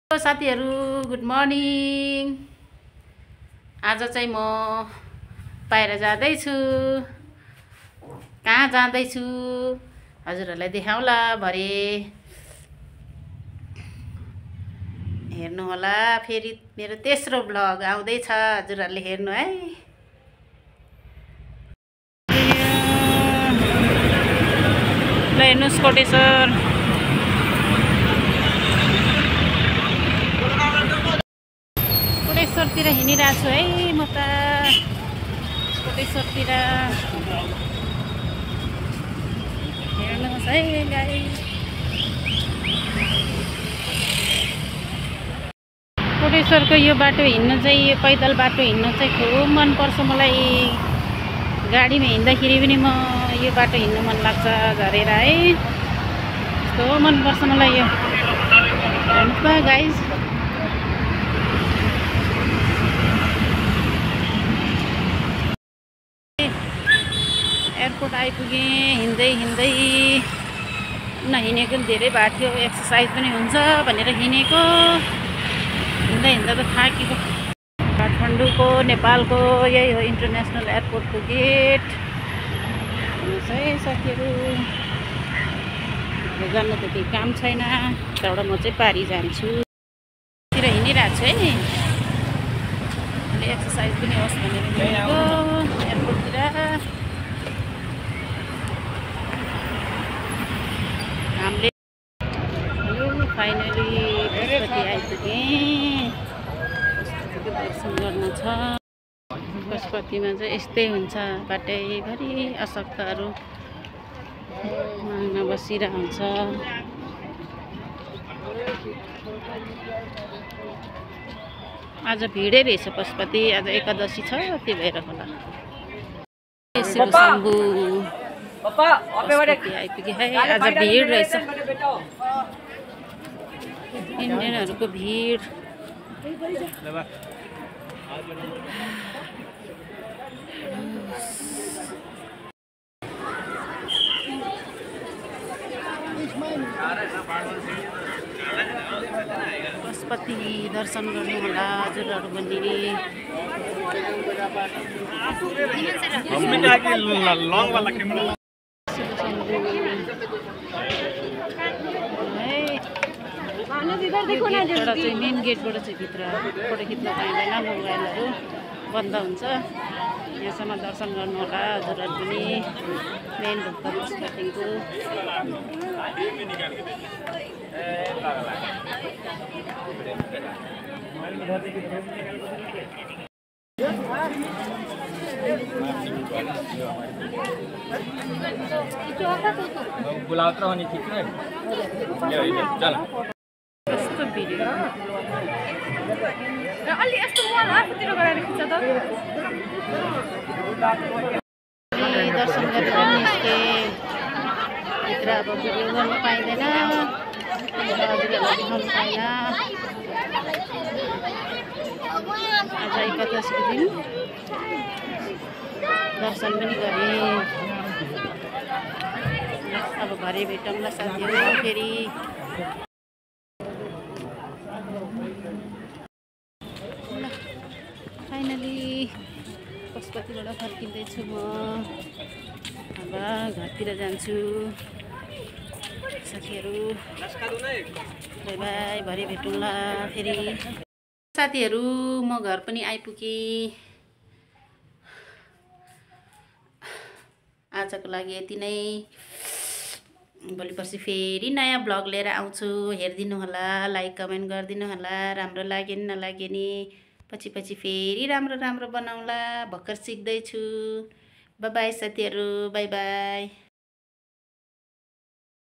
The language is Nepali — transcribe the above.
साथीहरु गुड मर्निङ। आज चाहिँ म बाहिर जाँदैछु। कहाँ जाँदैछु हजुरहरुलाई देखाउँला भरे हेर्नु होला। फेरि मेरो तेस्रो ब्लग आउँदैछ, हजुरहरुले हेर्नु है। ल हेर्नुस् कोटेश्वर। कोटेश्वरतिर हिँडिरहेको छु है म त। कोटेश्वरतिर हेर्नुहोस् है गाइस। कोटेश्वरको यो बाटो हिँड्न चाहिँ, यो पैदल बाटो हिँड्न चाहिँ खुब मन पर्छ मलाई। गाडीमा हिँड्दाखेरि पनि म यो बाटो हिँड्नु मन लाग्छ झरेर है। कस्तो मन पर्छ मलाई यो। हेर्नुहोस् त गाइस। एयरपोर्ट आइपुगे हिँड्दै हिँड्दै। नहिँडेको पनि धेरै भएको थियो, एक्सर्साइज पनि हुन्छ भनेर हिँडेको। हिँड्दा हिँड्दा त थाकेको। काठमाडौँको नेपालको यही हो इन्टरनेसनल एयरपोर्टको गेट। हेर्नुहोस् है साथीहरु। जानु त केही काम छैन, त्यहाँबाट म चाहिँ पारी जान्छु। तिर हिँडिरहेको छु है। एक्सर्साइज पनि होस् भनेर हिँडेको एयरपोर्टतिर। हामीले फाइनली पशुपति आइपुगेँ। दर्शन गर्न छ। पशुपतिमा चाहिँ यस्तै हुन्छ, बाटैभरि अशक्तहरू माग्न बसिरहेको हुन्छ। आज भिडै रहेछ पशुपति, आज एकादशी छ, त्यही भएर होला। शम्भु पशुपति आइपुगे है। आज भिड रहेछ, इन्डियनहरूको भिड। पशुपति दर्शन गर्नु होला हजुरहरु पनि। मेन गेटबाट चाहिँ भित्र फोटो खिच्न पाइँदैन, मोबाइलहरू बन्द हुन्छ। यहाँसम्म दर्शन गर्नु होला हजुरहरु पनि। मेन भक्त पशुपतिको कस्तो भिड। अलि यस्तो मोबाइल आफूतिर गएर खिच्छ त। दर्शन गरेर निस्के भित्र। अब भिडियो गर्नु पाइँदैन, हजुरहरूलाई देखाउनु पाइँदैन। आज एकादशीको दिन दर्शन पनि गरेँ। अब घरै भेटौँला साथीहरु फेरि। फाइनली पशुपतिबाट फर्किँदैछु म। अब घरतिर जान्छु साथीहरु। बाई बाई, भरे भेटौँला फेरि। साथीहरु म घर पनि आइपुगेँ। आजको लागि यति नै। भोलि पर्सि फेरि नयाँ ब्लग लिएर आउँछु, हेरिदिनु होला, लाइक कमेन्ट गरिदिनु होला। राम्रो लाग्यो नि नलाग्यो नि पछि पछि फेरि राम्रो राम्रो बनाउँला। भर्खर सिक्दैछु। बाई बाई साथीहरु, बाई बाई।